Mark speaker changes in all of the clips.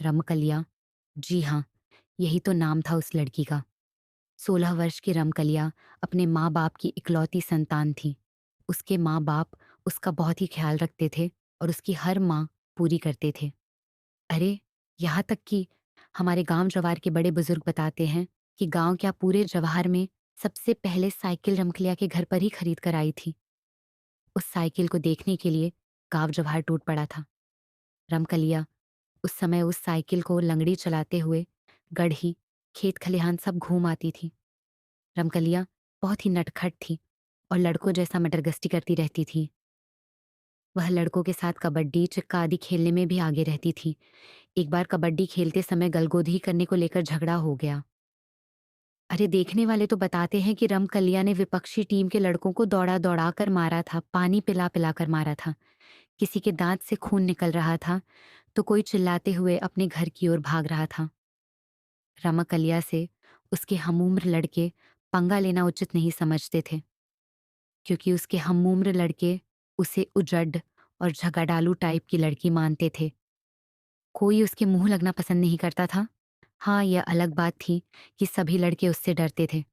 Speaker 1: रमकलिया। जी हाँ, यही तो नाम था उस लड़की का। 16 वर्ष की रमकलिया अपने माँ-बाप की इकलौती संतान थी। उसके माँ-बाप उसका बहुत ही ख़्याल रखते थे और उसकी हर माँग पूरी करते थे। अरे! यहाँ तक कि हमारे गाँव जवार के बड़े बुज़ुर्ग बताते हैं कि गाँव क्या पूरे जवार में सबसे पहले साइकिल रमकलिया के घर पर ही खरीद कर आई थी। उस साइकिल को देखने के लिए गाँव जवार टूट पड़ा था। रमकलिया उस समय उस साइकिल को लंगड़ी चलाते हुए गढ़ी, खेत खलिहान सब घूम आती थी। रमकलिया बहुत ही नटखट थी और लड़कों जैसा मटरगश्ती करती रहती थी। वह लड़कों के साथ कबड्डी, चिक्का आदि खेलने में भी आगे रहती थी। एक बार कबड्डी खेलते समय गलगोधी करने को लेकर झगड़ा हो गया। अरे देखने वाले तो बताते हैं कि रमकलिया ने विपक्षी टीम के लड़कों को दौड़ा-दौड़ा कर मारा था, पानी पिला-पिला कर मारा था। किसी के दाँत से खून निकल रहा था, तो कोई चिल्लाते हुए अपने घर की ओर भाग रहा था। रमकलिया से उसके हमउम्र लड़के पंगा लेना उचित नहीं समझते थे, क्योंकि उसके हमउम्र लड़के उसे उजड्ड और झगड़ालू टाइप की लड़की मानते थे। कोई उसके मुँह लगना पसंद नहीं करता था। हाँ, यह अलग बात थी कि सभी लड़के उससे डरते थे।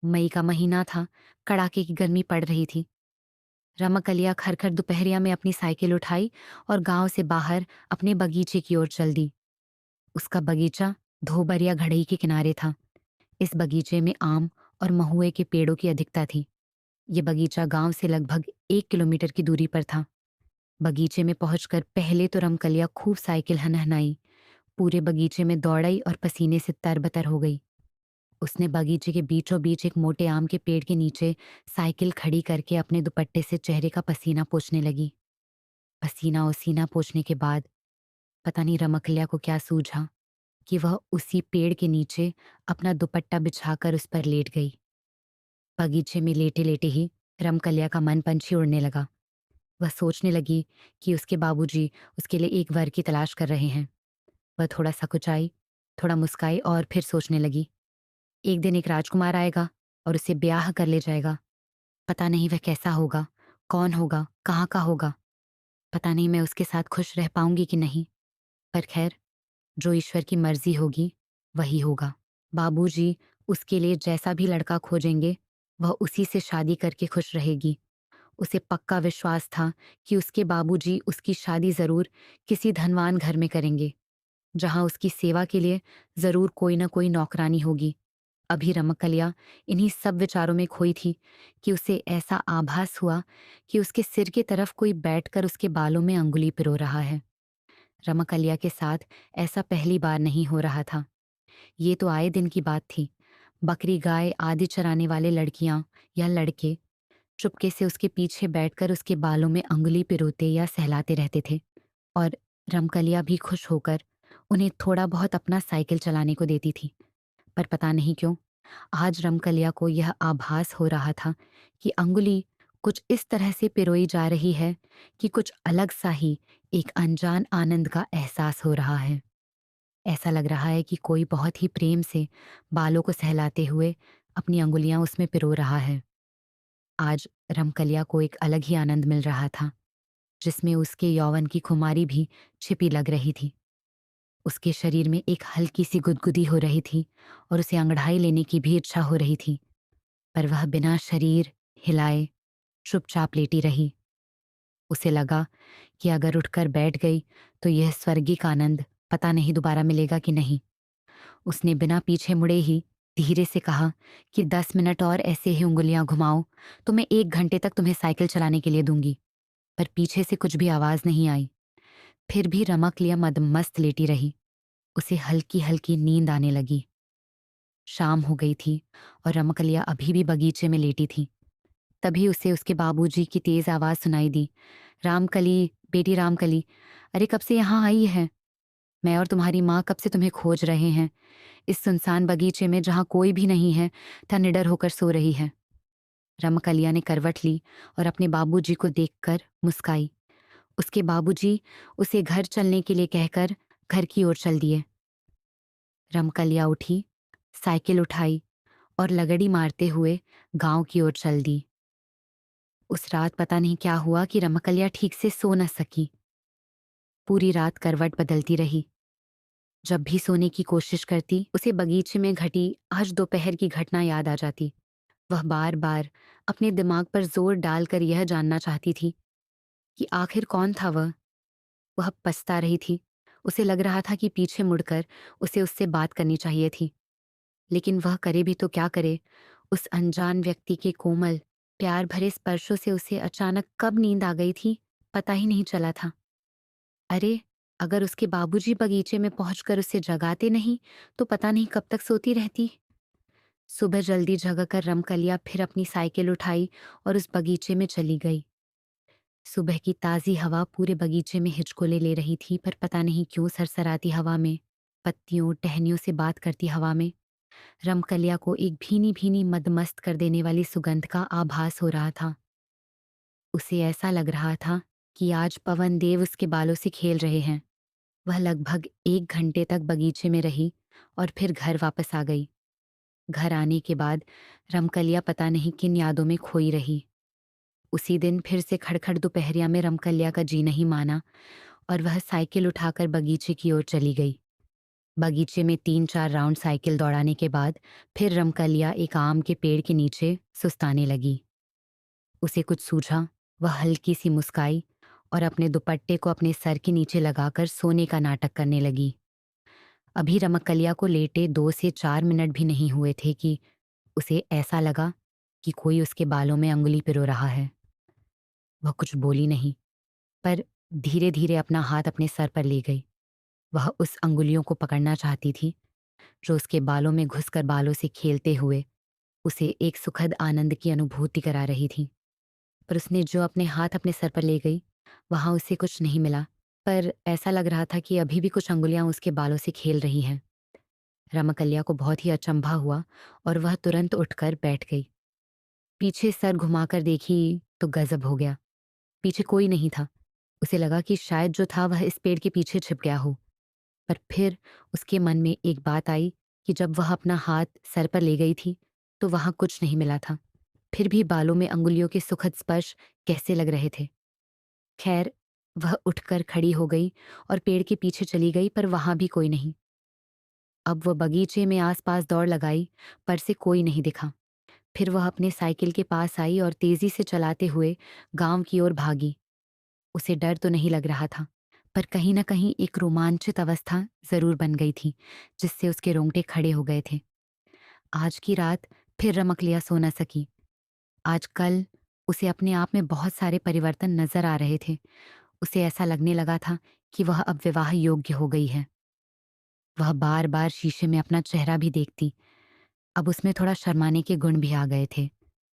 Speaker 1: मई का महीना था, कड़ाके की गर्मी पड़ रही थी। रमकलिया खरखर दोपहरिया में अपनी साइकिल उठाई और गांव से बाहर अपने बगीचे की ओर चल दी। उसका बगीचा धोबरिया घड़ई के किनारे था। इस बगीचे में आम और महुए के पेड़ों की अधिकता थी। ये बगीचा गांव से लगभग 1 किलोमीटर की दूरी पर था। बगीचे में पहुंचकर पहले तो रमकलिया खूब साइकिल हनहनाई, पूरे बगीचे में दौड़ई और पसीने से तरबतर हो गई। उसने बगीचे के बीचों बीच एक मोटे आम के पेड़ के नीचे साइकिल खड़ी करके अपने दुपट्टे से चेहरे का पसीना पोंछने लगी। पसीना उसीना पोंछने के बाद पता नहीं रमकलिया को क्या सूझा कि वह उसी पेड़ के नीचे अपना दुपट्टा बिछाकर उस पर लेट गई। बगीचे में लेटे-लेटे ही रमकलिया का मन पंछी उड़ने लगा। वह सोचने लगी कि उसके बाबूजी उसके लिए एक वर की तलाश कर रहे हैं। वह थोड़ा सकुचाई, थोड़ा मुस्काई और फिर सोचने लगी, एक दिन एक राजकुमार आएगा और उसे ब्याह कर ले जाएगा। पता नहीं वह कैसा होगा, कौन होगा, कहाँ का होगा। पता नहीं मैं उसके साथ खुश रह पाऊंगी कि नहीं। पर खैर, जो ईश्वर की मर्जी होगी, वही होगा। बाबूजी उसके लिए जैसा भी लड़का खोजेंगे, वह उसी से शादी करके खुश रहेगी। उसे पक्का विश्वास था कि उसके बाबूजी उसकी शादी जरूर किसी धनवान घर में करेंगे, जहां उसकी सेवा के लिए जरूर कोई न कोई नौकरानी होगी। अभी रमकलिया इन्हीं सब विचारों में खोई थी कि उसे ऐसा आभास हुआ कि उसके सिर की तरफ कोई बैठकर उसके बालों में अंगुली पिरो रहा है। रमकलिया के साथ ऐसा पहली बार नहीं हो रहा था। ये तो आए दिन की बात थी। बकरी गाय आदि चराने वाले लड़कियां या लड़के चुपके से उसके पीछे बैठकर उसके बालों में अंगुली पिरोते या सहलाते रहते थे और रमकलिया भी खुश होकर उन्हें थोड़ा बहुत अपना साइकिल चलाने को देती थी। पर पता नहीं क्यों आज रमकलिया को यह आभास हो रहा था कि अंगुली कुछ इस तरह से पिरोई जा रही है कि कुछ अलग सा ही एक अनजान आनंद का एहसास हो रहा है। ऐसा लग रहा है कि कोई बहुत ही प्रेम से बालों को सहलाते हुए अपनी अंगुलियां उसमें पिरो रहा है। आज रमकलिया को एक अलग ही आनंद मिल रहा था, जिसमें उसके यौवन की खुमारी भी छिपी लग रही थी। उसके शरीर में एक हल्की सी गुदगुदी हो रही थी और उसे अंगड़ाई लेने की भी इच्छा हो रही थी, पर वह बिना शरीर हिलाए चुपचाप लेटी रही। उसे लगा कि अगर उठकर बैठ गई तो यह स्वर्गिक आनंद पता नहीं दोबारा मिलेगा कि नहीं। उसने बिना पीछे मुड़े ही धीरे से कहा कि 10 मिनट और ऐसे ही उंगलियां घुमाओ तो मैं 1 घंटे तक तुम्हें साइकिल चलाने के लिए दूंगी। पर पीछे से कुछ भी आवाज नहीं आई। फिर भी रमकलिया मदमस्त लेटी रही। उसे हल्की हल्की नींद आने लगी। शाम हो गई थी और रमकलिया अभी भी बगीचे में लेटी थी। तभी उसे उसके बाबूजी की तेज आवाज सुनाई दी। रामकली, बेटी रामकली, अरे कब से यहाँ आई है? मैं और तुम्हारी माँ कब से तुम्हें खोज रहे हैं। इस सुनसान बगीचे में जहाँ कोई भी नहीं है, था निडर होकर सो रही है। रमकलिया ने करवट ली और अपने बाबूजी को देखकर मुस्काई। उसके बाबूजी उसे घर चलने के लिए कहकर घर की ओर चल दिए। रमकलिया उठी, साइकिल उठाई और लगड़ी मारते हुए गांव की ओर चल दी। उस रात पता नहीं क्या हुआ कि रमकलिया ठीक से सो न सकी। पूरी रात करवट बदलती रही। जब भी सोने की कोशिश करती, उसे बगीचे में घटी आज दोपहर की घटना याद आ जाती। वह बार-बार अपने दिमाग पर जोर डालकर यह जानना चाहती थी कि आखिर कौन था वह? वह पछता रही थी। उसे लग रहा था कि पीछे मुड़कर उसे उससे बात करनी चाहिए थी। लेकिन वह करे भी तो क्या करे? उस अनजान व्यक्ति के कोमल, प्यार भरे स्पर्शों से उसे अचानक कब नींद आ गई थी, पता ही नहीं चला था। अरे! अगर उसके बाबूजी बगीचे में पहुंचकर उसे जगाते नहीं, तो पता नहीं कब तक सोती रहती। सुबह जल्दी जगकर रमकलिया फिर अपनी साइकिल उठाई और उस बगीचे में चली गई। सुबह की ताज़ी हवा पूरे बगीचे में हिचकोले ले रही थी, पर पता नहीं क्यों सरसराती हवा में, पत्तियों, टहनियों से बात करती हवा में, रमकलिया को एक भीनी-भीनी मदमस्त कर देने वाली सुगंध का आभास हो रहा था। उसे ऐसा लग रहा था कि आज पवन देव उसके बालों से खेल रहे हैं। वह लगभग 1 घंटे तक बगीचे में रही और फिर घर वापस आ गई। घर आने के बाद रमकलिया पता नहीं किन यादों में खोई रही। उसी दिन फिर से खड़खड़ दोपहरिया में रमकलिया का जी नहीं माना और वह साइकिल उठाकर बगीचे की ओर चली गई। बगीचे में 3-4 राउंड साइकिल दौड़ाने के बाद फिर रमकलिया एक आम के पेड़ के नीचे सुस्ताने लगी। उसे कुछ सूझा, वह हल्की सी मुस्काई और अपने दुपट्टे को अपने सर के नीचे लगाकर सोने का नाटक करने लगी। अभी रमकलिया को लेटे 2 से 4 मिनट भी नहीं हुए थे कि उसे ऐसा लगा कि कोई उसके बालों में अंगुली पिरो रहा है। वह कुछ बोली नहीं, पर धीरे-धीरे अपना हाथ अपने सर पर ले गई। वह उस अंगुलियों को पकड़ना चाहती थी, जो उसके बालों में घुसकर बालों से खेलते हुए उसे एक सुखद आनंद की अनुभूति करा रही थी। पर उसने जो अपने हाथ अपने सर पर ले गई, वहाँ उसे कुछ नहीं मिला, पर ऐसा लग रहा था कि अभी भी कुछ अंगुलियाँ उसके बालों से खेल रही हैं। रमकलिया को बहुत ही अचंभा हुआ और वह तुरंत उठकर बैठ गई। पीछे सर घुमाकर देखी तो गज़ब हो गया। पीछे कोई नहीं था। उसे लगा कि शायद जो था वह इस पेड़ के पीछे छिप गया हो। पर फिर उसके मन में एक बात आई कि जब वह अपना हाथ सर पर ले गई थी, तो वहाँ कुछ नहीं मिला था। फिर भी बालों में अंगुलियों के सुखद स्पर्श कैसे लग रहे थे। खैर, वह उठकर खड़ी हो गई और पेड़ के पीछे चली गई, पर वहाँ भी कोई नहीं। अब वह बगीचे में आस-पास दौड़ लगाई, पर से कोई नहीं दिखा। फिर वह अपने साइकिल के पास आई और तेज़ी से चलाते हुए गाँव की ओर भागी। उसे डर तो नहीं लग रहा था, पर कहीं न कहीं एक रोमांचित अवस्था ज़रूर बन गई थी, जिससे उसके रोंगटे खड़े हो गए थे। आज की रात फिर रमकलिया सो न सकी। आजकल उसे अपने आप में बहुत सारे परिवर्तन नज़र आ रहे थे। उसे ऐसा लगने लगा था कि वह अब विवाह योग्य हो गई है। वह बार-बार शीशे में अपना चेहरा भी देखती। अब उसमें थोड़ा शर्माने के गुण भी आ गए थे।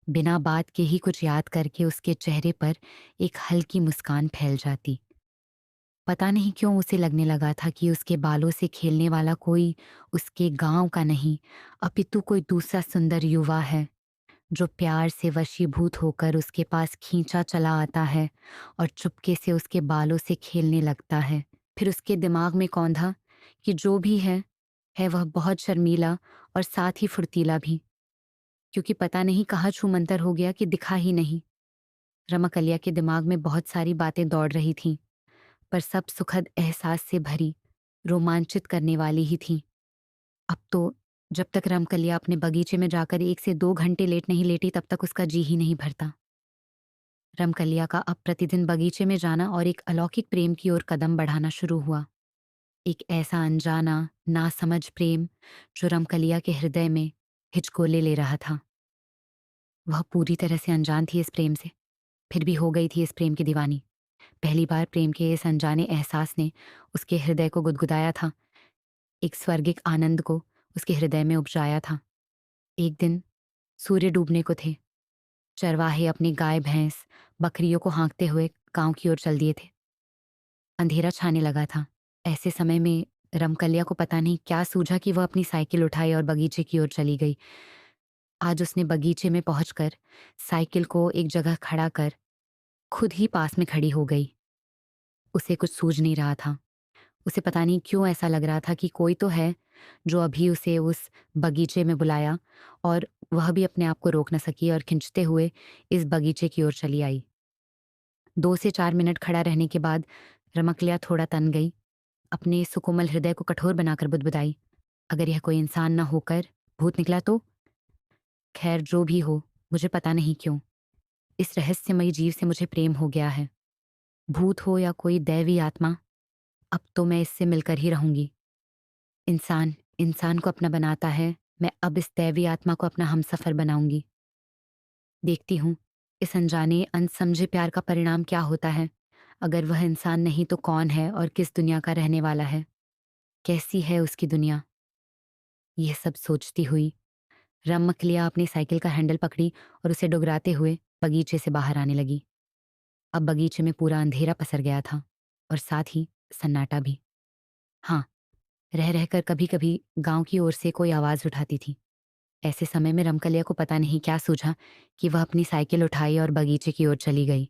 Speaker 1: बिना बात के ही कुछ याद करके उसके चेहरे पर एक हल्की मुस्कान फैल जाती। पता नहीं क्यों उसे लगने लगा था कि उसके बालों से खेलने वाला कोई उसके गांव का नहीं, अपितु कोई दूसरा सुंदर युवा है, जो प्यार से वशीभूत होकर उसके पास खींचा चला आता है और चुपके से उसके बालों से खेलने लगता है। फिर उसके दिमाग में कौंधा कि जो भी है वह बहुत शर्मीला और साथ ही फुर्तीला भी, क्योंकि पता नहीं कहाँ छूमंतर हो गया कि दिखा ही नहीं। रमकलिया के दिमाग में बहुत सारी बातें दौड़ रही थीं, पर सब सुखद एहसास से भरी, रोमांचित करने वाली ही थीं। अब तो जब तक रमकलिया अपने बगीचे में जाकर 1 से 2 घंटे लेट नहीं लेटी, तब तक उसका जी ही नहीं भरता। रमकलिया का अब प्रतिदिन बगीचे में जाना और एक अलौकिक प्रेम की ओर कदम बढ़ाना शुरू हुआ। एक ऐसा अनजाना, नासमझ प्रेम जो रमकलिया के हृदय में हिचकोले ले रहा था। वह पूरी तरह से अनजान थी इस प्रेम से, फिर भी हो गई थी इस प्रेम की दीवानी। पहली बार प्रेम के इस अनजाने एहसास ने उसके हृदय को गुदगुदाया था, एक स्वर्गिक आनंद को उसके हृदय में उपजाया था। एक दिन सूर्य डूबने को थे। चरवाहे अपनी गाय भैंस, बकरियों को हाँकते हुए गांव की ओर चल दिए थे। अंधेरा छाने लगा था। ऐसे समय में रमकलिया को पता नहीं क्या सूझा कि वह अपनी साइकिल उठाई और बगीचे की ओर चली गई। आज उसने बगीचे में पहुंचकर साइकिल को एक जगह खड़ा कर खुद ही पास में खड़ी हो गई। उसे कुछ सूझ नहीं रहा था। उसे पता नहीं क्यों ऐसा लग रहा था कि कोई तो है जो अभी उसे उस बगीचे में बुलाया, और वह भी अपने आप को रोक न सकी और खिंचते हुए इस बगीचे की ओर चली आई। 2 से 4 मिनट खड़ा रहने के बाद रमकलिया थोड़ा तन गई। अपने सुकोमल हृदय को कठोर बनाकर बुदबुदाई, अगर यह कोई इंसान न होकर भूत निकला तो? खैर जो भी हो, मुझे पता नहीं क्यों, इस रहस्यमयी जीव से मुझे प्रेम हो गया है। भूत हो या कोई दैवी आत्मा, अब तो मैं इससे मिलकर ही रहूंगी। इंसान इंसान को अपना बनाता है, मैं अब इस दैवी आत्मा को अपना हमसफर बनाऊंगी। देखती हूँ, इस अनजाने अनसमझे प्यार का परिणाम क्या होता है। अगर वह इंसान नहीं तो कौन है और किस दुनिया का रहने वाला है? कैसी है उसकी दुनिया? यह सब सोचती हुई रमकलिया अपनी साइकिल का हैंडल पकड़ी और उसे डुगराते हुए बगीचे से बाहर आने लगी। अब बगीचे में पूरा अंधेरा पसर गया था और साथ ही सन्नाटा भी। हाँ, रह रहकर कभी कभी गांव की ओर से कोई आवाज उठाती थी। ऐसे समय में रमकलिया को पता नहीं क्या सूझा कि वह अपनी साइकिल उठाई और बगीचे की ओर चली गई।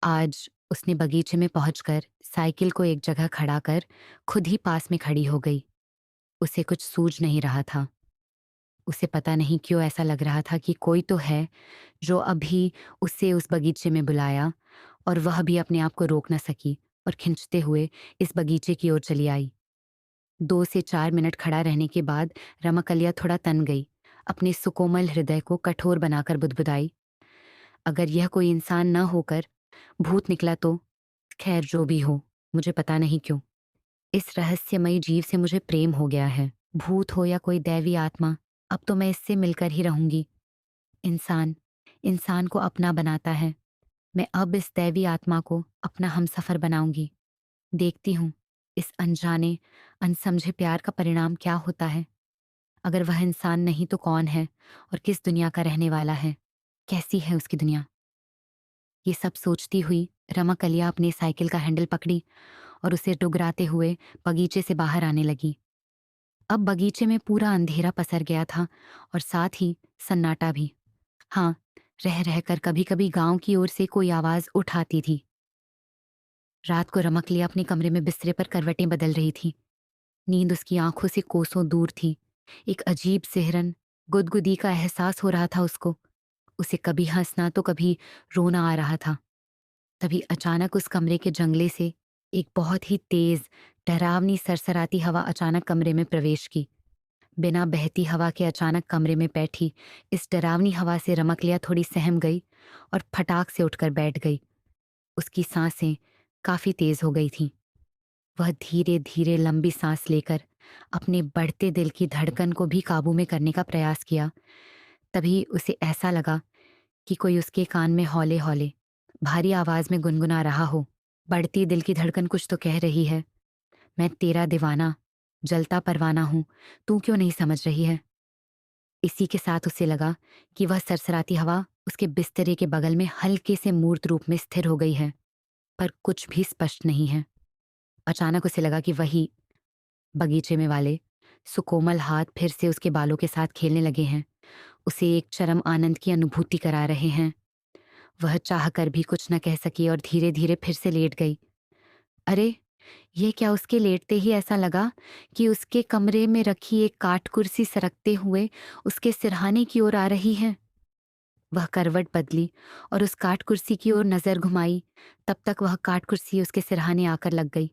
Speaker 1: आज उसने बगीचे में पहुंचकर साइकिल को एक जगह खड़ा कर खुद ही पास में खड़ी हो गई। उसे कुछ सूझ नहीं रहा था। उसे पता नहीं क्यों ऐसा लग रहा था कि कोई तो है जो अभी उसे उस बगीचे में बुलाया, और वह भी अपने आप को रोक न सकी और खिंचते हुए इस बगीचे की ओर चली आई। 2 से 4 मिनट खड़ा रहने के बाद रमाकलिया थोड़ा तन गई। अपने सुकोमल हृदय को कठोर बनाकर बुदबुदाई, अगर यह कोई इंसान न होकर भूत निकला तो? खैर जो भी हो, मुझे पता नहीं क्यों, इस रहस्यमयी जीव से मुझे प्रेम हो गया है। भूत हो या कोई दैवी आत्मा, अब तो मैं इससे मिलकर ही रहूंगी। इंसान इंसान को अपना बनाता है, मैं अब इस दैवी आत्मा को अपना हमसफर बनाऊंगी। देखती हूँ, इस अनजाने अनसमझे प्यार का परिणाम क्या होता है। अगर वह इंसान नहीं तो कौन है और किस दुनिया का रहने वाला है? कैसी है उसकी दुनिया? ये सब सोचती हुई रमाकलिया अपनी साइकिल का हैंडल पकड़ी और उसे डुगराते हुए बगीचे से बाहर आने लगी। अब बगीचे में पूरा अंधेरा पसर गया था और साथ ही सन्नाटा भी। हाँ, रह रहकर कभी कभी गांव की ओर से कोई आवाज उठाती थी। रात को रमकलिया अपने कमरे में बिस्तरे पर करवटें बदल रही थी। नींद उसकी आंखों से कोसों दूर थी। एक अजीब सिहरन, गुदगुदी का एहसास हो रहा था उसको। उसे कभी हंसना तो कभी रोना आ रहा था। तभी अचानक उस कमरे के जंगले से एक बहुत ही तेज, डरावनी सरसराती हवा अचानक कमरे में प्रवेश की। बिना बहती हवा के अचानक कमरे में बैठी इस डरावनी हवा से रमकलिया थोड़ी सहम गई और फटाक से उठकर बैठ गई। उसकी सांसें काफी तेज हो गई थीं। वह धीरे धीरे लंबी सांस लेकर अपने बढ़ते दिल की धड़कन को भी काबू में करने का प्रयास किया। तभी उसे ऐसा लगा कि कोई उसके कान में हौले हौले भारी आवाज में गुनगुना रहा हो। बढ़ती दिल की धड़कन कुछ तो कह रही है, मैं तेरा दीवाना, जलता परवाना हूं, तू क्यों नहीं समझ रही है? इसी के साथ उसे लगा कि वह सरसराती हवा उसके बिस्तरे के बगल में हल्के से मूर्त रूप में स्थिर हो गई है, पर कुछ भी स्पष्ट नहीं है। अचानक उसे लगा कि वही बगीचे में वाले सुकोमल हाथ फिर से उसके बालों के साथ खेलने लगे हैं, उसे एक चरम आनंद की अनुभूति करा रहे हैं। वह चाहकर भी कुछ न कह सकी और धीरे धीरे फिर से लेट गई। अरे, ये क्या, उसके लेटते ही ऐसा लगा कि उसके कमरे में रखी एक काठ कुर्सी सरकते हुए उसके सिरहाने की ओर आ रही है। वह करवट बदली और उस काठ कुर्सी की ओर नजर घुमाई। तब तक वह काठ कुर्सी उसके सिरहाने आकर लग गई।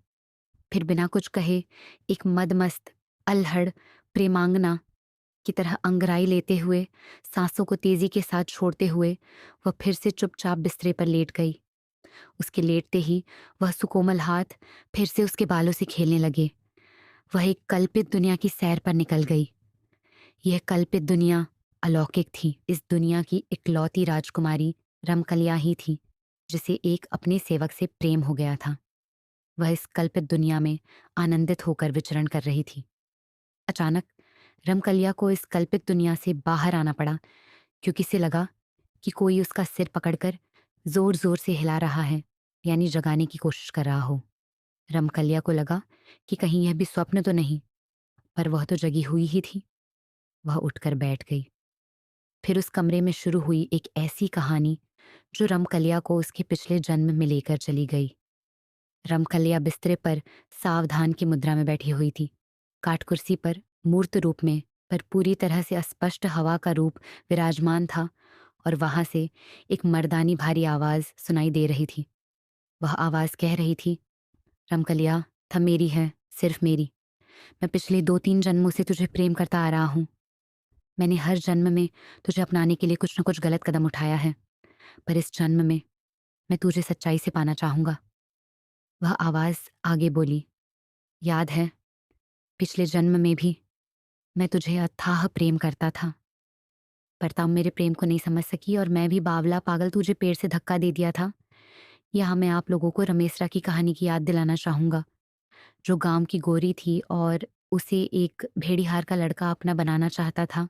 Speaker 1: फिर बिना कुछ कहे एक मदमस्त, अल्हड़ प्रेमांगना की तरह अंगड़ाई लेते हुए, सांसों को तेजी के साथ छोड़ते हुए वह फिर से चुपचाप बिस्तरे पर लेट गई। उसके लेटते ही वह सुकोमल हाथ फिर से उसके बालों से खेलने लगे। वह एक कल्पित दुनिया की सैर पर निकल गई। यह कल्पित दुनिया अलौकिक थी। इस दुनिया की इकलौती राजकुमारी रमकलिया ही थी, जिसे एक अपने सेवक से प्रेम हो गया था। वह इस कल्पित दुनिया में आनंदित होकर विचरण कर रही थी। अचानक रमकलिया को इस कल्पित दुनिया से बाहर आना पड़ा, क्योंकि इसे लगा कि कोई उसका सिर पकड़कर जोर जोर से हिला रहा है, यानी जगाने की कोशिश कर रहा हो। रमकलिया को लगा कि कहीं यह भी स्वप्न तो नहीं, पर वह तो जगी हुई ही थी। वह उठकर बैठ गई। फिर उस कमरे में शुरू हुई एक ऐसी कहानी जो रमकलिया को उसके पिछले जन्म में लेकर चली गई। रमकलिया बिस्तरे पर सावधान की मुद्रा में बैठी हुई थी। काठ कुर्सी पर मूर्त रूप में, पर पूरी तरह से अस्पष्ट हवा का रूप विराजमान था, और वहां से एक मर्दानी भारी आवाज सुनाई दे रही थी। वह आवाज कह रही थी, रमकलिया, मेरी है, सिर्फ मेरी। मैं पिछले 2-3 जन्मों से तुझे प्रेम करता आ रहा हूँ। मैंने हर जन्म में तुझे अपनाने के लिए कुछ न कुछ गलत कदम उठाया है, पर इस जन्म में मैं तुझे सच्चाई से पाना चाहूँगा। वह आवाज़ आगे बोली, याद है, पिछले जन्म में भी मैं तुझे अथाह प्रेम करता था, पर तब मेरे प्रेम को नहीं समझ सकी और मैं भी बावला पागल तुझे पेड़ से धक्का दे दिया था। यहाँ मैं आप लोगों को रमेशरा की कहानी की याद दिलाना चाहूँगा, जो गाँव की गोरी थी और उसे एक भेड़िहार का लड़का अपना बनाना चाहता था,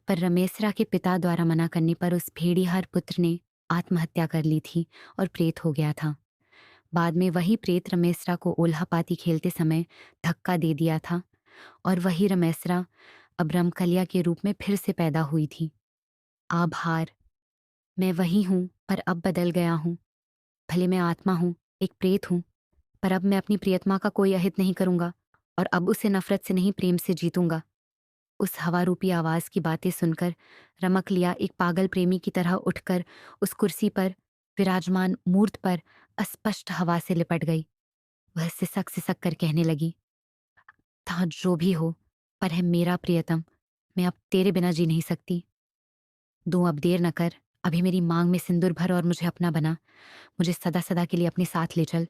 Speaker 1: पर रमेशरा के पिता द्वारा मना करने पर उस भेड़िहार पुत्र ने आत्महत्या कर ली थी और प्रेत हो गया था। बाद में वही प्रेत रमेशरा को ओल्हा-पाती खेलते समय धक्का दे दिया था और वही रमेशरा अब रमकलिया के रूप में फिर से पैदा हुई थी। आभार, मैं वही हूँ पर अब बदल गया हूँ। भले मैं आत्मा हूँ, एक प्रेत हूँ, पर अब मैं अपनी प्रियतमा का कोई अहित नहीं करूँगा और अब उसे नफ़रत से नहीं प्रेम से जीतूँगा। उस हवा रूपी आवाज़ की बातें सुनकर रमकलिया एक पागल प्रेमी की तरह उठकर उस कुर्सी पर विराजमान मूर्त पर अस्पष्ट हवा से लिपट गई। वह सिसक-सिसक कर कहने लगी, था जो भी हो, पर है मेरा प्रियतम, मैं अब तेरे बिना जी नहीं सकती। दूँ अब देर न कर, अभी मेरी माँग में सिंदूर भर और मुझे अपना बना, मुझे सदा-सदा के लिए अपने साथ ले चल।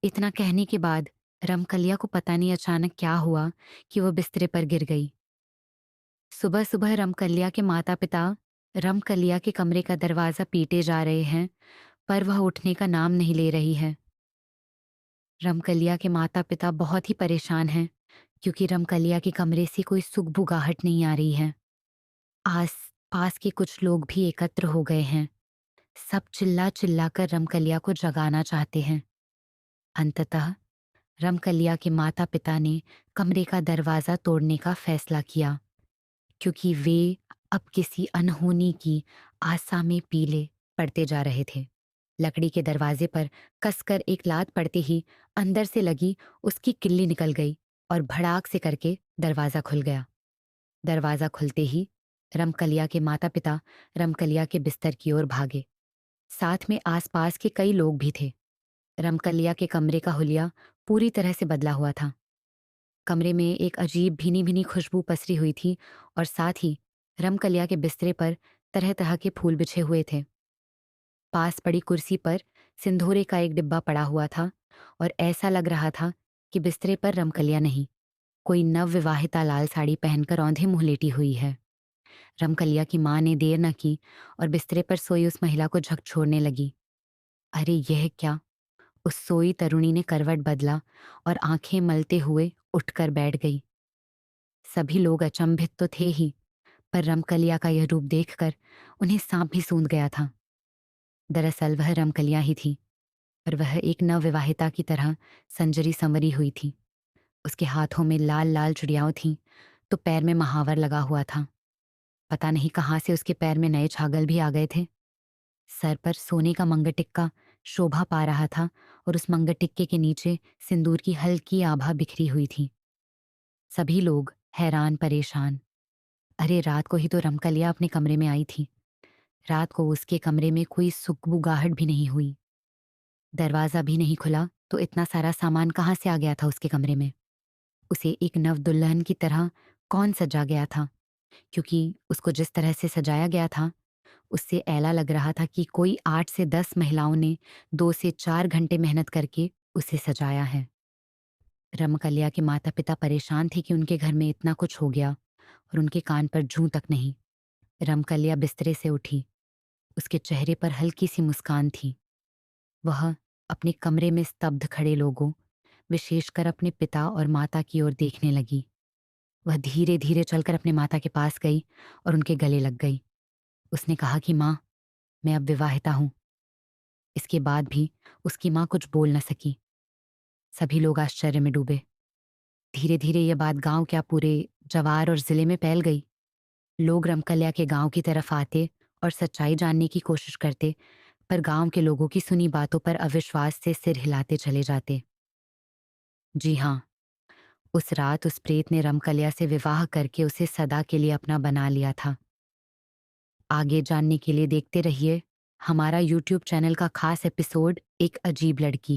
Speaker 1: इतना कहने के बाद रमकलिया को पता नहीं अचानक क्या हुआ कि वो बिस्तरे पर गिर गई। सुबह-सुबह रमकलिया के माता-पिता रमकलिया के कमरे का दरवाज़ा पीटे जा रहे हैं, पर वह उठने का नाम नहीं ले रही है। रमकलिया के माता-पिता बहुत ही परेशान हैं, क्योंकि रमकलिया के कमरे से कोई सुगबुगाहट नहीं आ रही है। आस-पास के कुछ लोग भी एकत्र हो गए हैं। सब चिल्ला-चिल्ला कर रमकलिया को जगाना चाहते हैं। अंततः रमकलिया के माता-पिता ने कमरे का दरवाज़ा तोड़ने का फैसला किया, क्योंकि वे अब किसी अनहोनी की आशा में पीले पड़ते जा रहे थे। लकड़ी के दरवाजे पर कसकर एक लात पड़ते ही अंदर से लगी उसकी किल्ली निकल गई और भड़ाक से करके दरवाज़ा खुल गया। दरवाज़ा खुलते ही रमकलिया के माता-पिता रमकलिया के बिस्तर की ओर भागे। साथ में आस-पास के कई लोग भी थे। रमकलिया के कमरे का हुलिया पूरी तरह से बदला हुआ था। कमरे में एक अजीब भीनी-भीनी खुशबू पसरी हुई थी और साथ ही रमकलिया के बिस्तरे पर तरह-तरह के फूल बिछे हुए थे। पास पड़ी कुर्सी पर सिंदूरे का एक डिब्बा पड़ा हुआ था और ऐसा लग रहा था कि बिस्तरे पर रमकलिया नहीं, कोई नवविवाहिता लाल साड़ी पहनकर औंधे मुँह लेटी हुई है। रमकलिया की माँ ने देर न की और बिस्तरे पर सोई उस महिला को झकझोरने लगी। अरे यह क्या? उस सोई तरुणी ने करवट बदला और आंखें मलते हुए उठकर बैठ गई। सभी लोग अचंभित तो थे ही, पर रमकलिया का यह रूप देखकर उन्हें सांप भी सूंघ गया था। दरअसल वह रमकलिया ही थी, पर वह एक नवविवाहिता की तरह संजरी संवरी हुई थी। उसके हाथों में लाल-लाल चुड़ियाँ थीं, तो पैर में महावर लगा हुआ था। पता नहीं कहाँ से उसके पैर में नए छागल भी आ गए थे। सर पर सोने का मंगटिक्का शोभा पा रहा था और उस मंगटिक्के के नीचे सिंदूर की हल्की आभा बिखरी हुई थी। सभी लोग हैरान परेशान। अरे रात को ही तो रमकलिया अपने कमरे में आई थी। रात को उसके कमरे में कोई सुगबुगाहट भी नहीं हुई। दरवाज़ा भी नहीं खुला तो इतना सारा सामान कहाँ से आ गया था उसके कमरे में? उसे एक नवदुल्हन की तरह कौन सजा गया था? क्योंकि उसको जिस तरह से सजाया गया था, उससे ऐला लग रहा था कि कोई 8 से 10 महिलाओं ने 2 से 4 घंटे मेहनत करके उसे सजाया है। रमकलिया के माता-पिता परेशान थे कि उनके घर में इतना कुछ हो गया और उनके कान पर जूं तक नहीं। रमकलिया बिस्तरे से उठी। उसके चेहरे पर हल्की सी मुस्कान थी। वह अपने कमरे में स्तब्ध खड़े लोगों, विशेषकर अपने पिता और माता की ओर देखने लगी। वह धीरे-धीरे चलकर अपने माता के पास गई और उनके गले लग गई। उसने कहा कि माँ, मैं अब विवाहिता हूँ। इसके बाद भी उसकी माँ कुछ बोल न सकी। सभी लोग आश्चर्य में डूबे। धीरे-धीरे ये बात गाँव क्या पूरे जवार और जिले में फैल गई। लोग रमकलिया के गाँव की तरफ आते और सच्चाई जानने की कोशिश करते, पर गाँव के लोगों की सुनी बातों पर अविश्वास से सिर हिलाते चले जाते। जी हाँ, उस रात उस प्रेत ने रमकलिया से विवाह करके उसे सदा के लिए अपना बना लिया था। आगे जानने के लिए देखते रहिए हमारा यूट्यूब चैनल का खास एपिसोड एक अजीब लड़की।